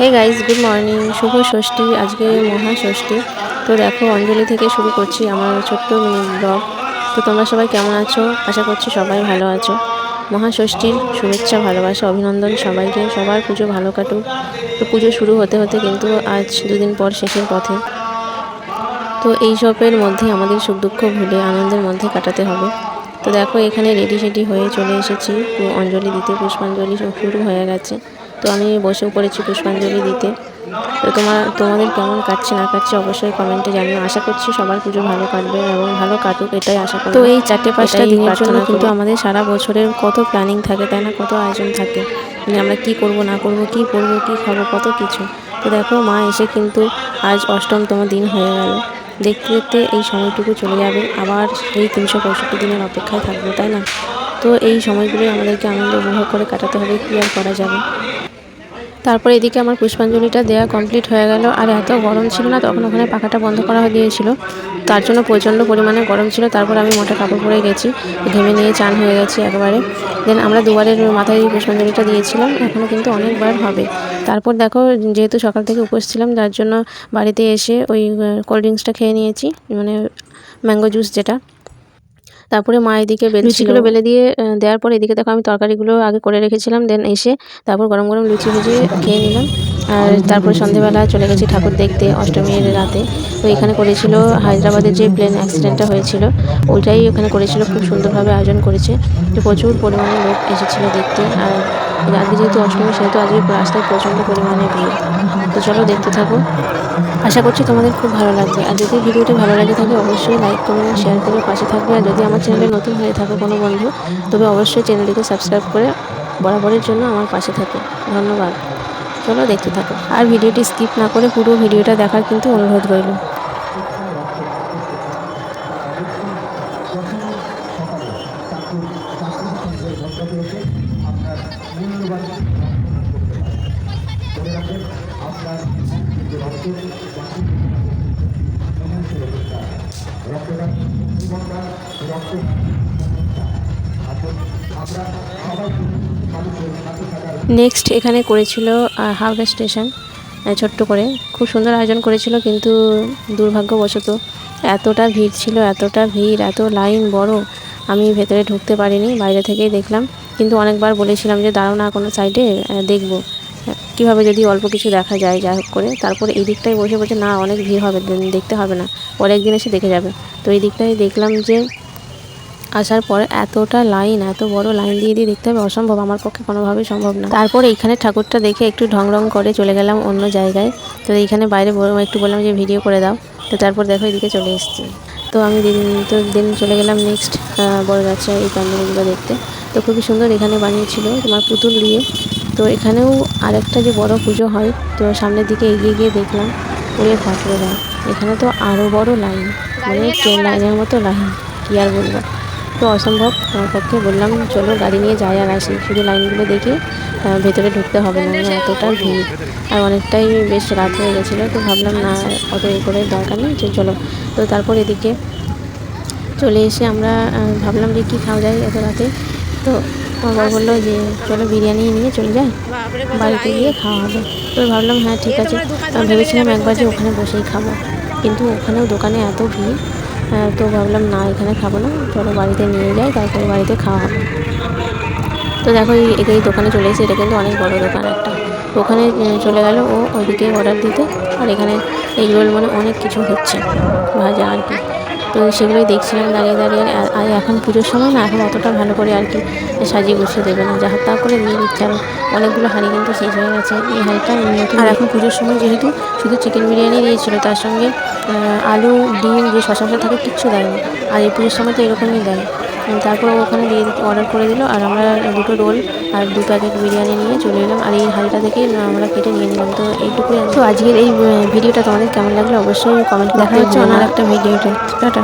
হে guys, good morning. শুভ ষষ্ঠী, আজকে মহাষষ্ঠী। তো দেখো, অঞ্জলি থেকে শুরু করছি আমার ছোট্ট মিনি ব্লগ। তো তোমরা সবাই কেমন আছো? আশা করছি সবাই ভালো আছো। মহাষষ্ঠীর শুভেচ্ছা, ভালোবাসা, অভিনন্দন সবাইকে। সবার পুজো ভালো কাটুক। তো পুজো শুরু হতে হতে কিন্তু আজ দুদিন পর শেষের পথে। তো এইসবের মধ্যে আমাদের সুখ দুঃখ ভুলে আনন্দের মধ্যে কাটাতে হবে। তো দেখো, এখানে রেডি সেডি হয়ে চলে এসেছি অঞ্জলি দিতে। পুষ্পাঞ্জলি শুরু হয়ে গেছে। তো আমি বসেও পড়েছি পুষ্পাঞ্জলি দিতে। তো তোমাদের কেমন কাটছে না কাটছে অবশ্যই কমেন্টে জানিও। আশা করছি সবার পুজো ভালো কাটবে এবং ভালো কাটুক, এটাই আশা করি। তো এই 4-5টা দিনের জন্য কিন্তু আমাদের সারা বছরের কত প্ল্যানিং থাকে, তাই না? কত আয়োজন থাকে, মানে আমরা কি করব না করব, কি পরবো, কি খাবো, কত কিছু। তো দেখো, মা এসে কিন্তু আজ 8তম দিন হয়ে গেল। দেখতে দেখতে এই সময়টুকু চলে যাবে, আবার এই 365 দিনের অপেক্ষায় থাকবো, তাই না? তো এই সময়গুলোই আমাদেরকে আনন্দ উপভোগ করে কাটাতে হবে, কী আর করা যাবে। তারপর এদিকে আমার পুষ্পাঞ্জলিটা দেওয়া কমপ্লিট হয়ে গেল। আর এত গরম ছিল না, তখন ওখানে পাখাটা বন্ধ করা দিয়েছিল, তার জন্য প্রচণ্ড পরিমাণে গরম ছিল। তারপর আমি মোটা কাপড় পরে গেছি, ঘেমে নিয়ে চান হয়ে গেছি একেবারে। দেন আমরা দুবারের মাথায় পুষ্পাঞ্জলিটা দিয়েছিলাম, এখনও কিন্তু অনেকবার হবে। তারপর দেখো, যেহেতু সকাল থেকে উপোস ছিলাম, যার জন্য বাড়িতে এসে ওই কোল্ড ড্রিঙ্কসটা খেয়ে নিয়েছি, মানে ম্যাঙ্গো জুস যেটা। তারপরে মা এদিকে লুচিগুলো বেলে দিয়ে দেওয়ার পর এদিকে দেখো আমি তরকারিগুলো আগে করে রেখেছিলাম। দেন এসে তারপর গরম গরম লুচি ভেজে খেয়ে নিলাম। আর তারপর সন্ধেবেলা চলে গেছি ঠাকুর দেখতে অষ্টমীর রাতে। তো এখানে করেছিল হায়দ্রাবাদের যে প্লেন অ্যাক্সিডেন্টটা হয়েছিল, ওইটাই ওখানে করেছিল। খুব সুন্দরভাবে আয়োজন করেছে, তো প্রচুর পরিমাণে লোক এসেছিলো দেখতে। আর আজকে যেহেতু অষ্টমী, সেহেতু আজকে রাস্তায় প্রচণ্ড পরিমাণে ভিড়। তো চলো দেখতে থাকো, আশা করছি তোমাদের খুব ভালো লাগবে। আর যদি ভিডিওটি ভালো লাগে থাকে অবশ্যই লাইক কমেন্ট শেয়ার করে পাশে থাকবে। আর যদি আমার চ্যানেলে নতুন হয়ে থাকো কোনো বন্ধু, তবে অবশ্যই চ্যানেলটিকে সাবস্ক্রাইব করে বরাবরের জন্য আমার পাশে থাকো। ধন্যবাদ। চলো দেখতে থাকো, আর ভিডিওটি স্কিপ না করে পুরো ভিডিওটা দেখার কিন্তু অনুরোধ রইল। নেক্সট এখানে করেছিল হাওড়া স্টেশন, ছোট্ট করে খুব সুন্দর আয়োজন করেছিল, কিন্তু দুর্ভাগ্যবশত এতটা ভিড় ছিল, এতটা ভিড়, এত লাইন বড়, আমি ভেতরে ঢুকতে পারিনি, বাইরে থেকেই দেখলাম। কিন্তু অনেকবার বলেছিলাম যে দাঁড়াও না কোনো সাইডে, দেখবো কীভাবে যদি অল্প কিছু দেখা যায়, যা হোক করে। তারপরে এই দিকটায় বসে বসে না, অনেক ভিড় হবে, দেখতে হবে না, পরে একদিন এসে দেখে যাবে। তো এই দিকটায় দেখলাম যে আসার পর এতটা লাইন, এত বড় লাইন দিয়ে দেখতে হবে, অসম্ভব, আমার পক্ষে কোনোভাবেই সম্ভব না। তারপর এইখানে ঠাকুরটা দেখে একটু ঢং করে চলে গেলাম অন্য জায়গায়। তো এইখানে বাইরে একটু বললাম যে ভিডিও করে দাও। তো তারপর দেখো এদিকে চলে এসেছি। তো আমি দিন চলে গেলাম নেক্সট বড়গাছা এই প্যান্ডেলগুলো দেখতে। তো খুবই সুন্দর এখানে বানিয়েছিল তোমার পুতুল দিয়ে। তো এখানেও আরেকটা যে বড় পুজো হয়, তো সামনের দিকে এগিয়ে গিয়ে দেখলাম, ওরে বাপরে বাপ, এখানে তো আরও বড় লাইন, মানে ট্রেন লাইনের মতো লাইন, কী আর বলবো। তো অসম্ভব আমার পক্ষে, বললাম চলো গাড়ি নিয়ে যাই আর আসি, শুধু লাইনগুলো দেখে ভেতরে ঢুকতে হবে না, এতটা ভিড়। আর অনেকটাই বেশ রাত হয়ে গেছিলো, তো ভাবলাম না অত করে দরকার নেই, চলো। তো তারপর এদিকে চলে এসে আমরা ভাবলাম যে কী খাওয়া যায় এত রাতে। তো আমার বর বললো যে চলো বিরিয়ানি নিয়ে চলে যাই, বাড়িতে গিয়ে খাওয়া হবে। তো ভাবলাম হ্যাঁ ঠিক আছে। ভেবেছিলাম একবার যে ওখানে বসেই খাবো, কিন্তু ওখানেও দোকানে এত ভিড়, তো ভাবলাম না এখানে খাবো না, চলো বাড়িতে নিয়ে যাই, তারপরে বাড়িতে খাওয়া হবে। তো দেখো এই দোকানে চলে এসেছে, এটা কিন্তু অনেক বড় দোকান একটা। ওখানে চলে গেল ও ওইদিকে অর্ডার দিতে। আর এখানে এগরোল মানে অনেক কিছু হচ্ছে ভাজা আর কি। তো সেগুলোই দেখছিলাম দাঁড়িয়ে দাঁড়িয়ে। আর এখন পুজোর সময় না, এখন অতটা ভালো করে আর কি সাজিয়ে গুছিয়ে দেবে না, যা হোক তা করে দিয়ে দিচ্ছে। আর অনেকগুলো হাঁড়ি কিন্তু শেষ হয়ে গেছে, এই হাঁড়িটা নতুন। আর এখন পুজোর সময় যেহেতু শুধু চিকেন বিরিয়ানি দিয়েছিল, তার সঙ্গে আলু ডিম যে শশা থাকে কিচ্ছু দেয়নি। আর এই পুজোর সময় তো এরকমই দেয়। তারপর ওখানে দিয়ে অর্ডার করে দিল, আর আমরা 2টো রোল আর 2 প্যাকেট বিরিয়ানি নিয়ে চলে এলাম। আর এই হাঁড়িটা থেকেই আমরা কেটে নিয়ে নিলাম। তো এইটুকুই। তো আজকের এই ভিডিওটা তোমাদের কেমন লাগলো অবশ্যই কমেন্ট, দেখা হচ্ছে অন্য একটা ভিডিওতে। টাটা।